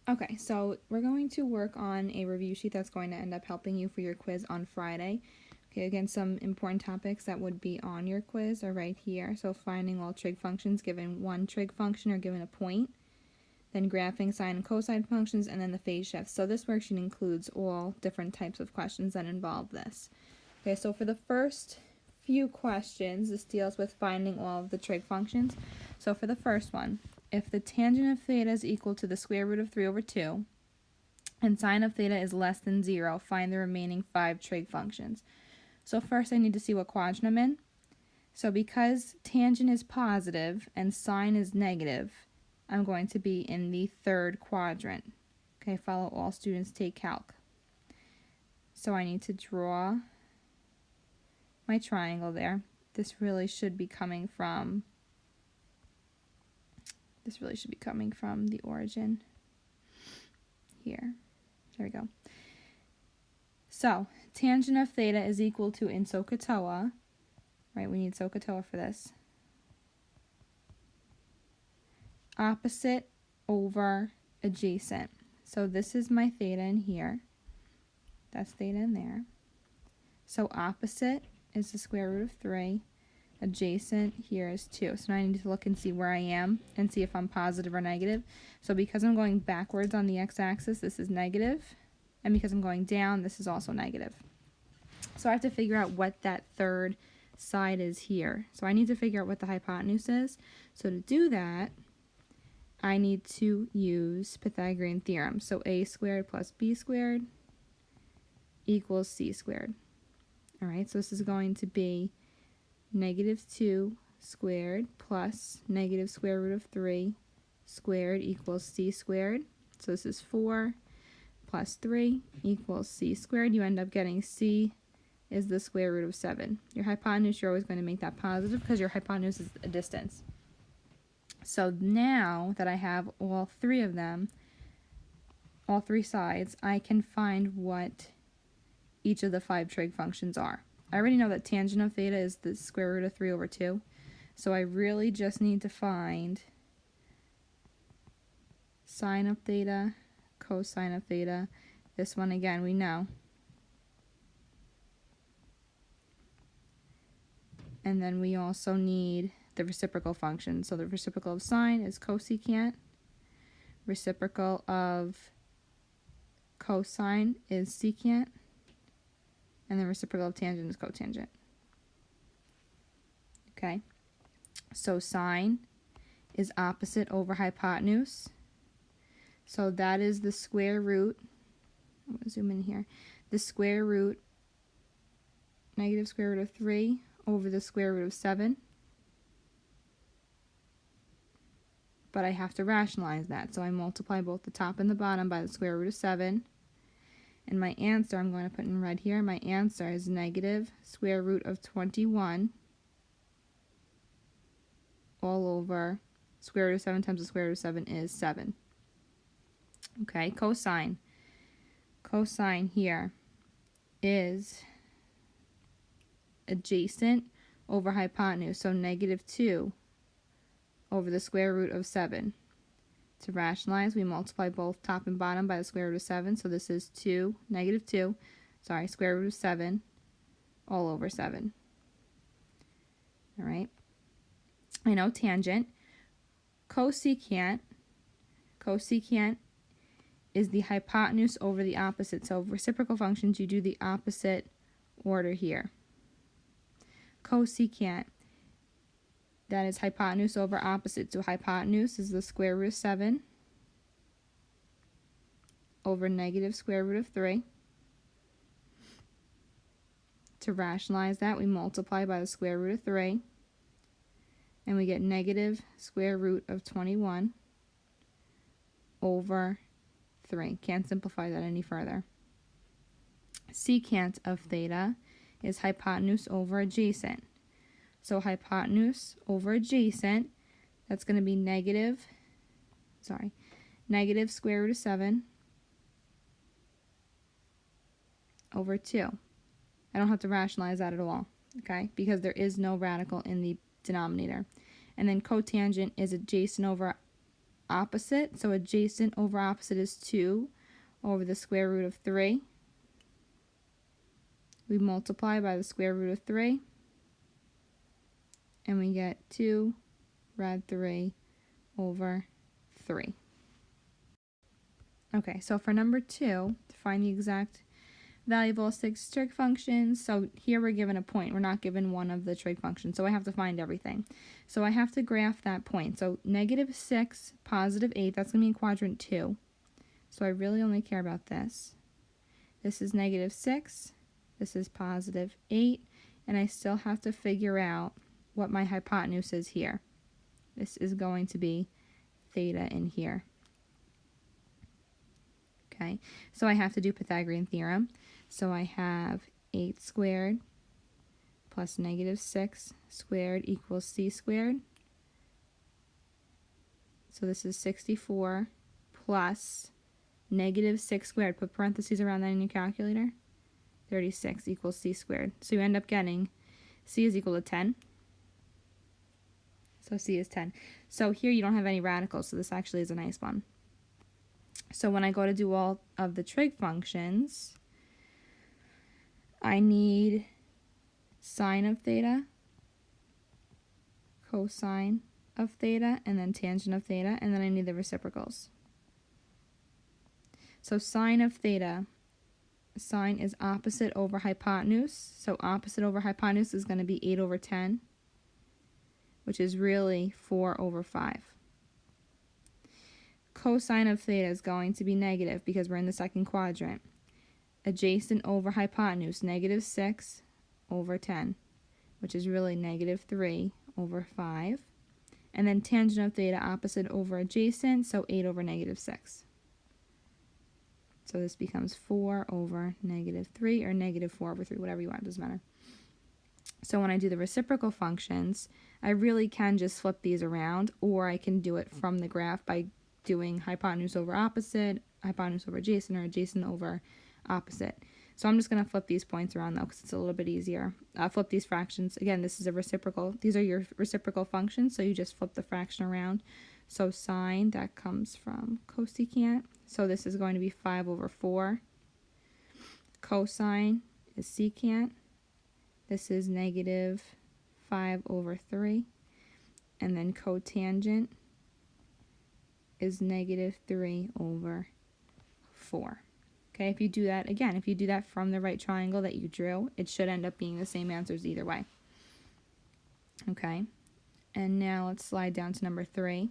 Okay, so we're going to work on a review sheet that's going to end up helping you for your quiz on Friday. Okay, again, some important topics that would be on your quiz are right here. So finding all trig functions given one trig function or given a point, then graphing sine and cosine functions, and then the phase shifts. So this worksheet includes all different types of questions that involve this. Okay, so for the first few questions, this deals with finding all of the trig functions. So for the first one, if the tangent of theta is equal to the square root of 3 over 2, and sine of theta is less than 0, find the remaining 5 trig functions. So first I need to see what quadrant I'm in. So because tangent is positive and sine is negative, I'm going to be in the third quadrant. Okay, follow all students take calc. So I need to draw my triangle there. This really should be coming from the origin here. There we go. So tangent of theta is equal to, in SOHCAHTOA, right, we need SOHCAHTOA for this, opposite over adjacent. So this is my theta in here. That's theta in there. So opposite is the square root of 3. Adjacent here is 2. So now I need to look and see where I am and see if I'm positive or negative. So because I'm going backwards on the x-axis, this is negative. And because I'm going down, this is also negative. So I have to figure out what that third side is here. So I need to figure out what the hypotenuse is. So to do that, I need to use Pythagorean theorem. So a squared plus b squared equals c squared. All right, so this is going to be negative 2 squared plus negative square root of 3 squared equals c squared. So this is 4 plus 3 equals c squared. You end up getting c is the square root of 7. Your hypotenuse, you're always going to make that positive because your hypotenuse is a distance. So now that I have all three of them, all three sides, I can find what each of the 5 trig functions are. I already know that tangent of theta is the square root of 3 over 2. So I really just need to find sine of theta, cosine of theta. This one, again, we know. And then we also need the reciprocal function. So the reciprocal of sine is cosecant. Reciprocal of cosine is secant. And the reciprocal of tangent is cotangent. Okay, so sine is opposite over hypotenuse. So that is the square root, I'm going to zoom in here, the square root, negative square root of 3 over the square root of 7. But I have to rationalize that, so I multiply both the top and the bottom by the square root of 7. And my answer, I'm going to put in red here, my answer is negative square root of 21 all over square root of 7 times the square root of 7 is 7. Okay, cosine. Cosine here is adjacent over hypotenuse, so negative 2 over the square root of 7. To rationalize, we multiply both top and bottom by the square root of 7. So this is square root of 7 all over 7. All right. I know tangent. Cosecant is the hypotenuse over the opposite. So reciprocal functions, you do the opposite order here. Cosecant, that is hypotenuse over opposite. So hypotenuse is the square root of 7 over negative square root of 3. To rationalize that, we multiply by the square root of 3. And we get negative square root of 21 over 3. Can't simplify that any further. Secant of theta is hypotenuse over adjacent. So hypotenuse over adjacent, that's going to be negative square root of 7 over 2. I don't have to rationalize that at all, okay, because there is no radical in the denominator. And then cotangent is adjacent over opposite. So adjacent over opposite is 2 over the square root of 3. We multiply by the square root of 3. And we get 2 rad 3 over 3. Okay, so for number 2, to find the exact value of all 6 trig functions, so here we're given a point. We're not given one of the trig functions, so I have to find everything. So I have to graph that point. So -6, +8, that's going to be in quadrant 2. So I really only care about this. This is -6, this is +8, and I still have to figure out what my hypotenuse is here. This is going to be theta in here. Okay, so I have to do Pythagorean theorem. So I have 8 squared plus -6 squared equals c squared. So this is 64 plus -6 squared. Put parentheses around that in your calculator. 36 equals c squared. So you end up getting c is equal to 10. So c is 10. So here you don't have any radicals, so this actually is a nice one. So when I go to do all of the trig functions, I need sine of theta, cosine of theta, and then tangent of theta, and then I need the reciprocals. So sine of theta, sine is opposite over hypotenuse, so opposite over hypotenuse is going to be 8 over 10, which is really 4 over 5. Cosine of theta is going to be negative because we're in the second quadrant. Adjacent over hypotenuse, -6 over 10, which is really -3 over 5. And then tangent of theta, opposite over adjacent, so 8 over -6. So this becomes 4 over -3, or -4 over 3, whatever you want, doesn't matter. So when I do the reciprocal functions, I really can just flip these around, or I can do it from the graph by doing hypotenuse over opposite, hypotenuse over adjacent, or adjacent over opposite. So I'm just going to flip these points around though, because it's a little bit easier. Flip these fractions. Again, this is a reciprocal. These are your reciprocal functions, so you just flip the fraction around. So sine, that comes from cosecant. So this is going to be 5 over 4. Cosine is secant. This is -5 over 3. And then cotangent is -3 over 4. Okay, if you do that, again, if you do that from the right triangle that you drew, it should end up being the same answers either way. Okay, and now let's slide down to number 3.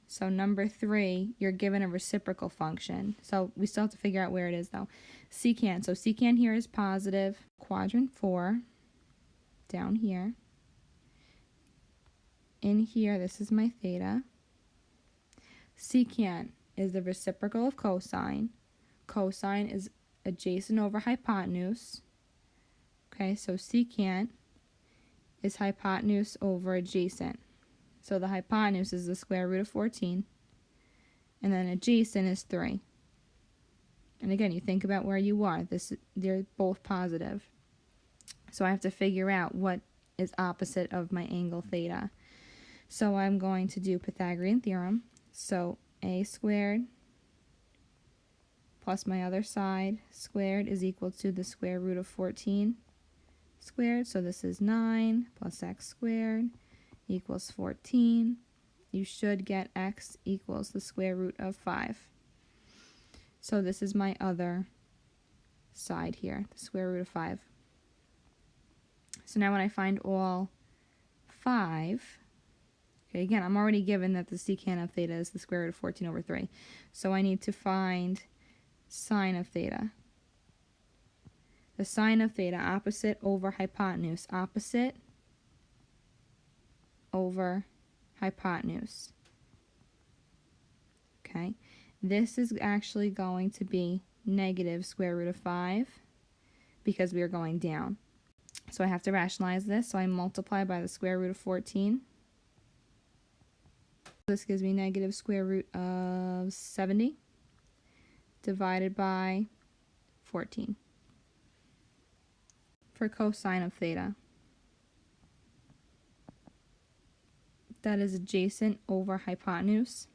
So number 3, you're given a reciprocal function. So we still have to figure out where it is though. Secant, so secant here is positive. Quadrant 4, down here. In here, this is my theta. Secant is the reciprocal of cosine. Cosine is adjacent over hypotenuse. Okay, so secant is hypotenuse over adjacent. So the hypotenuse is the square root of 14. And then adjacent is 3. And again, you think about where you are. They're both positive. So I have to figure out what is opposite of my angle theta. So I'm going to do Pythagorean theorem. So a squared plus my other side squared is equal to the square root of 14 squared. So this is 9 plus x squared equals 14. You should get x equals the square root of 5. So this is my other side here, the square root of 5. So now when I find all 5, okay, again, I'm already given that the secant of theta is the square root of 14 over 3. So I need to find sine of theta. The sine of theta, opposite over hypotenuse. Opposite over hypotenuse. Okay, this is actually going to be negative square root of 5 because we are going down. So I have to rationalize this, so I multiply by the square root of 14. This gives me negative square root of 70 divided by 14. For cosine of theta, that is adjacent over hypotenuse.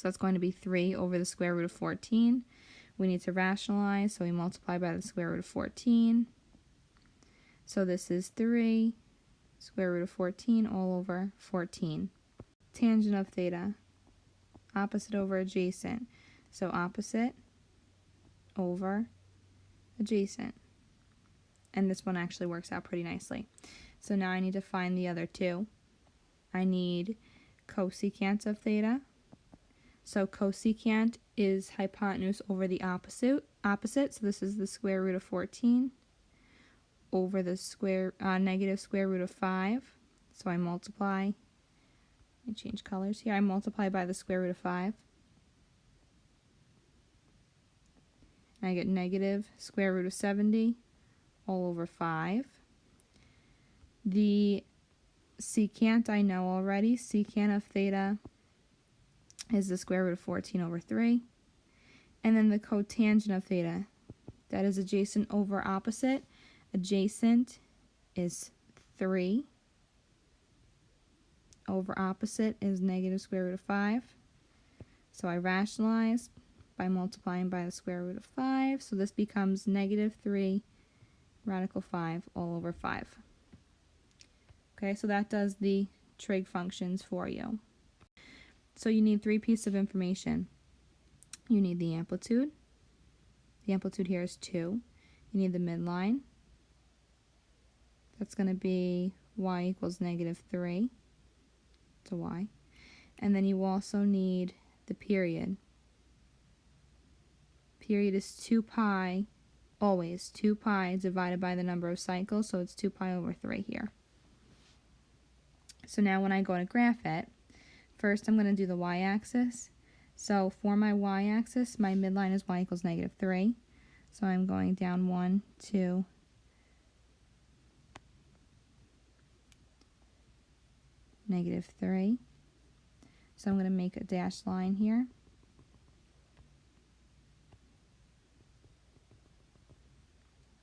So that's going to be 3 over the square root of 14. We need to rationalize, so we multiply by the square root of 14. So this is 3 square root of 14 all over 14. Tangent of theta, opposite over adjacent. So opposite over adjacent. And this one actually works out pretty nicely. So now I need to find the other two. I need cosecant of theta. So cosecant is hypotenuse over the opposite. So this is the square root of 14 over the negative square root of 5. So I multiply. Let me change colors here. I multiply by the square root of 5. And I get negative square root of 70 all over 5. The secant I know already. Secant of theta is the square root of 14 over 3. And then the cotangent of theta, that is adjacent over opposite. Adjacent is 3 over opposite is negative square root of 5. So I rationalize by multiplying by the square root of 5. So this becomes negative 3 radical 5 all over 5. Okay, so that does the trig functions for you. So you need 3 pieces of information. You need the amplitude. The amplitude here is 2. You need the midline. That's going to be y equals negative 3 to y. And then you also need the period. Period is 2 pi, always 2 pi divided by the number of cycles, so it's 2 pi over 3 here. So now when I go to graph it, first I'm going to do the y-axis. So for my y-axis, my midline is y equals negative 3. So I'm going down 1, 2, negative 3. So I'm going to make a dashed line here.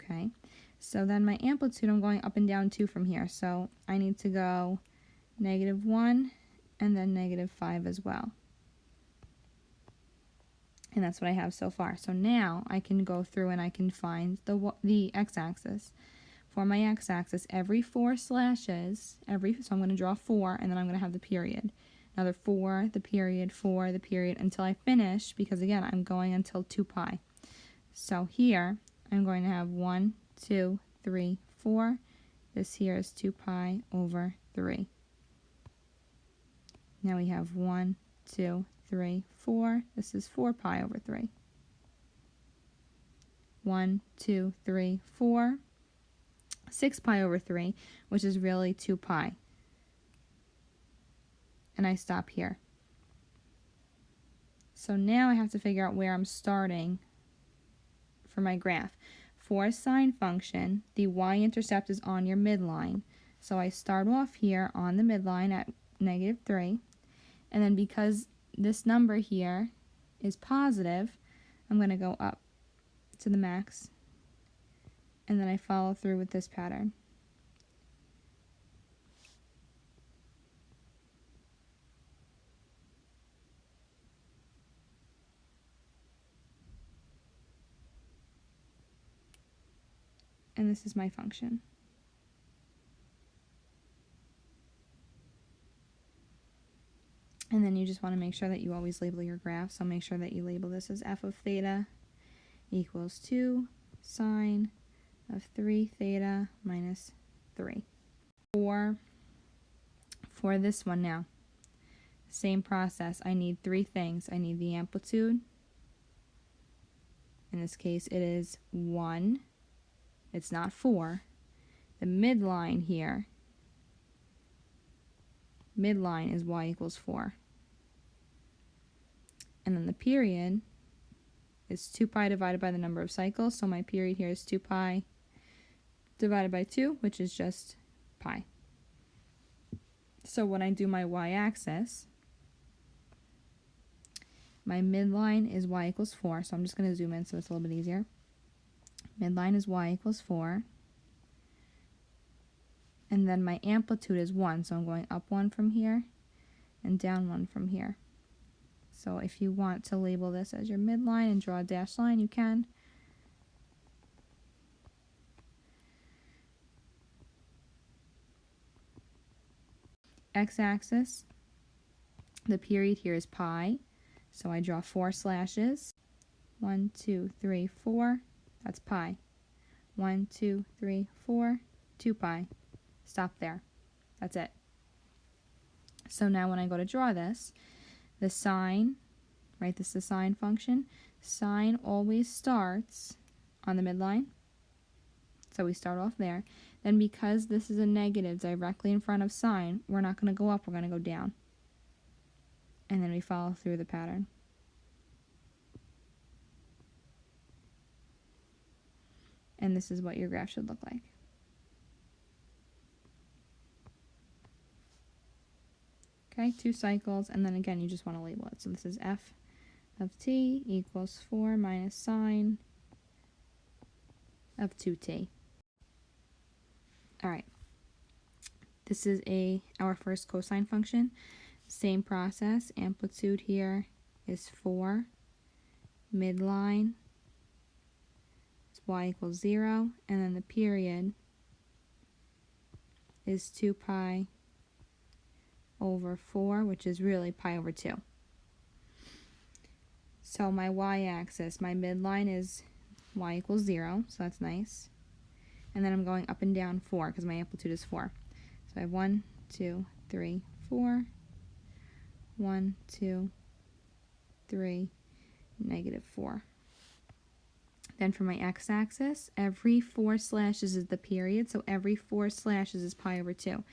Okay, so then my amplitude, I'm going up and down 2 from here. So I need to go negative 1 and then negative 5 as well. And that's what I have so far. So now I can go through and I can find the x-axis. For my x-axis, every 4 slashes, so I'm going to draw 4, and then I'm going to have the period. Another 4, the period, 4, the period, until I finish, because again, I'm going until 2 pi. So here, I'm going to have 1, 2, 3, 4. This here is 2 pi over 3. Now we have 1, 2, 3, 4. This is 4 pi over 3. 1, 2, 3, 4. 6 pi over 3, which is really 2 pi. And I stop here. So now I have to figure out where I'm starting for my graph. For a sine function, the y-intercept is on your midline. So I start off here on the midline at negative 3. And then because this number here is positive, I'm going to go up to the max. And then I follow through with this pattern. And this is my function. And then you just want to make sure that you always label your graph. So make sure that you label this as f of theta equals 2 sine of 3 theta minus 3. For this one now, same process. I need 3 things. I need the amplitude. In this case, it is 1. It's not 4. The midline here, midline is y equals 4. And then the period is 2 pi divided by the number of cycles. So my period here is 2 pi divided by 2, which is just pi. So when I do my y-axis, my midline is y equals 4. So I'm just going to zoom in so it's a little bit easier. Midline is y equals 4. And then my amplitude is 1. So I'm going up 1 from here and down 1 from here. So if you want to label this as your midline and draw a dashed line, you can. X-axis, the period here is pi, so I draw 4 slashes. 1, 2, 3, 4, that's pi. 1, 2, 3, 4, 2 pi. Stop there. That's it. So now when I go to draw this, the sine, right, this is the sine function. Sine always starts on the midline. So we start off there. Then because this is a negative directly in front of sine, we're not going to go up, we're going to go down. And then we follow through the pattern. And this is what your graph should look like. Okay, 2 cycles, and then again, you just want to label it. So this is f of t equals 4 minus sine of 2t. All right. This is our first cosine function. Same process. Amplitude here is 4. Midline is y equals 0. And then the period is 2 pi over 4, which is really pi over 2. So my y-axis, my midline is y equals 0, so that's nice. And then I'm going up and down 4 because my amplitude is 4. So I have 1, 2, 3, 4. 1, 2, 3, negative 4. Then for my x-axis, every 4 slashes is the period, so every 4 slashes is pi over 2.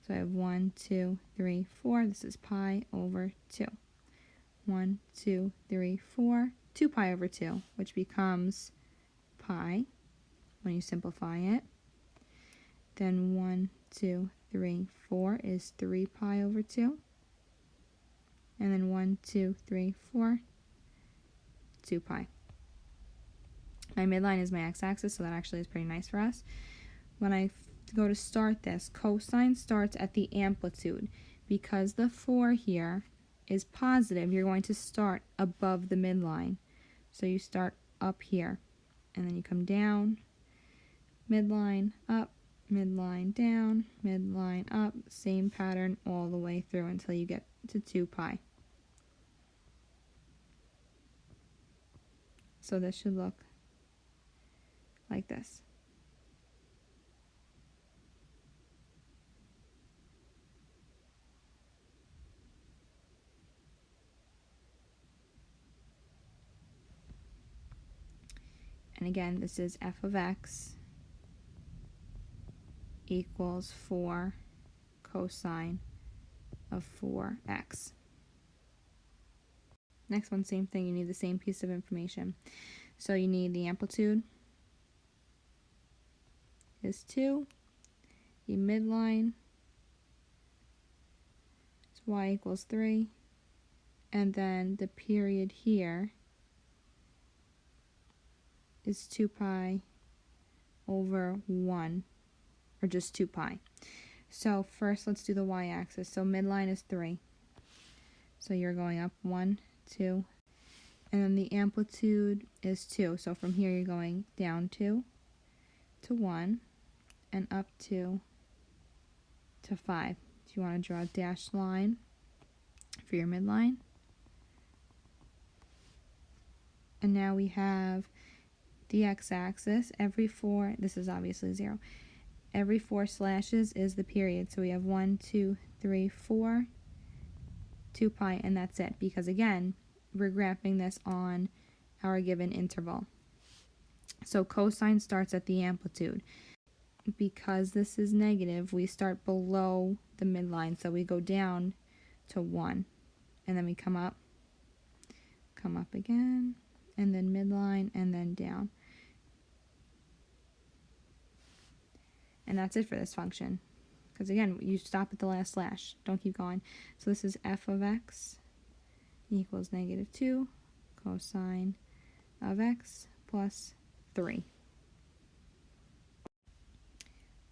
So I have 1, 2, 3, 4. This is pi over 2. 1, 2, 3, 4. 2 pi over 2, which becomes pi when you simplify it. Then 1, 2, 3, 4 is 3 pi over 2. And then 1, 2, 3, 4, 2 pi. My midline is my x-axis, so that actually is pretty nice for us. When I go to start this, cosine starts at the amplitude. Because the 4 here is positive, you're going to start above the midline. So you start up here, and then you come down, midline up, midline down, midline up, same pattern all the way through until you get to 2 pi. So this should look like this. And again, this is f of x equals 4 cosine of 4x. Next one, same thing. You need the same piece of information. So you need the amplitude is 2. The midline is y equals 3. And then the period here is 2 pi over 1, or just 2 pi. So first let's do the y-axis. So midline is 3. So you're going up 1, 2, and then the amplitude is 2. So from here you're going down 2 to 1 and up 2 to 5. So you want to draw a dashed line for your midline. And now we have the x-axis. Every 4, this is obviously 0. Every 4 slashes is the period. So we have 1, 2, 3, 4, 2 pi, and that's it. Because again, we're graphing this on our given interval. So cosine starts at the amplitude. Because this is negative, we start below the midline. So we go down to 1. And then we come up again, and then midline, and then down. And that's it for this function. Because again, you stop at the last slash. Don't keep going. So this is f of x equals negative 2 cosine of x plus 3.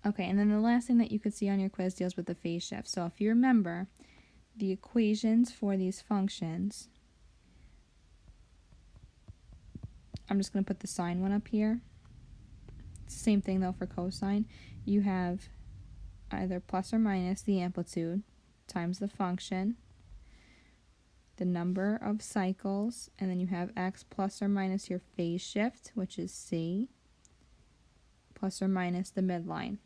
Okay, and then the last thing that you could see on your quiz deals with the phase shift. So if you remember, the equations for these functions I'm just going to put the sine one up here. It's the same thing though for cosine. You have either plus or minus the amplitude times the function, the number of cycles, and then you have x plus or minus your phase shift, which is c, plus or minus the midline.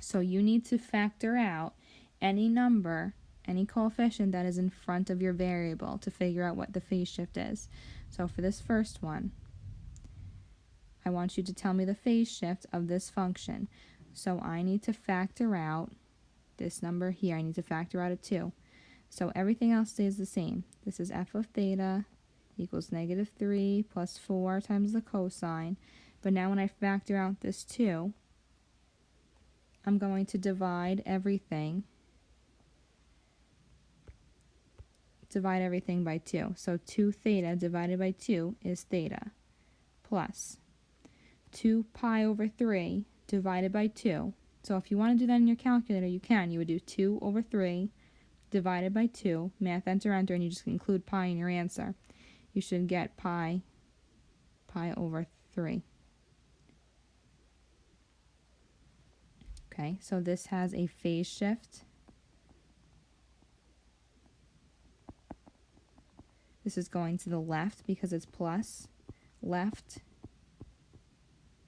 So you need to factor out any number, any coefficient that is in front of your variable to figure out what the phase shift is. So for this first one, I want you to tell me the phase shift of this function. So I need to factor out this number here. I need to factor out a 2. So everything else stays the same. This is f of theta equals -3 plus 4 times the cosine. But now when I factor out this 2, I'm going to divide everything by 2. So 2 theta divided by 2 is theta, plus 2 pi over 3 divided by 2. So if you want to do that in your calculator, you can. You would do 2 over 3 divided by 2, math enter, enter, and you just include pi in your answer. You should get pi over 3. Okay, so this has a phase shift. This is going to the left because it's plus, left,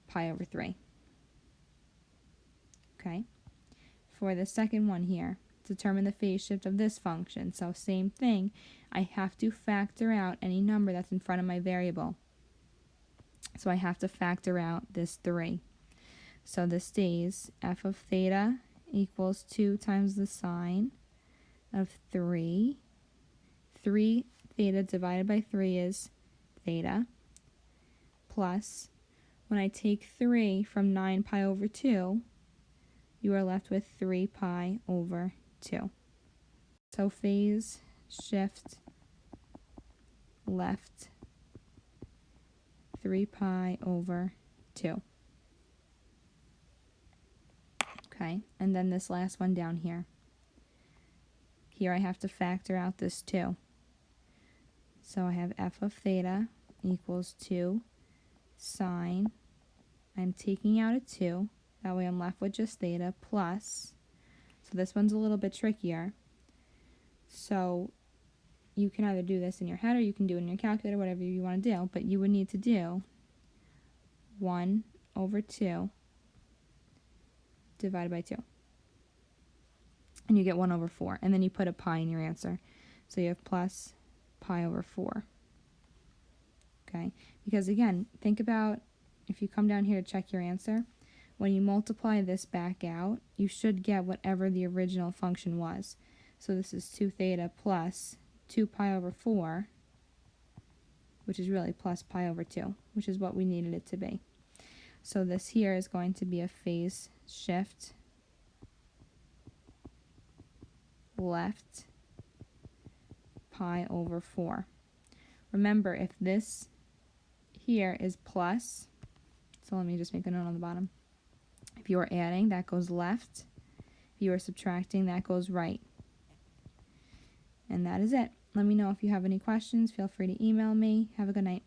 pi over 3. Okay, for the second one here, determine the phase shift of this function. So same thing, I have to factor out any number that's in front of my variable. So I have to factor out this 3. So this stays f of theta equals 2 times the sine of 3. 3 theta divided by 3 is theta, plus, when I take 3 from 9 pi over 2, you are left with 3 pi over 2. So phase shift left 3 pi over 2. Okay, and then this last one down here. Here I have to factor out this 2. So I have f of theta equals 2 sine. I'm taking out a 2. That way I'm left with just theta plus. So this one's a little bit trickier. So you can either do this in your head or you can do it in your calculator, whatever you want to do. But you would need to do 1 over 2 divided by 2. And you get 1 over 4. And then you put a pi in your answer. So you have plus pi over 4. Okay? Because again, think about if you come down here to check your answer, when you multiply this back out, you should get whatever the original function was. So this is 2 theta plus 2 pi over 4, which is really plus pi over 2, which is what we needed it to be. So this here is going to be a phase shift left pi over 4. Remember, if this here is plus, so let me just make a note on the bottom. If you are adding, that goes left. If you are subtracting, that goes right. And that is it. Let me know if you have any questions. Feel free to email me. Have a good night.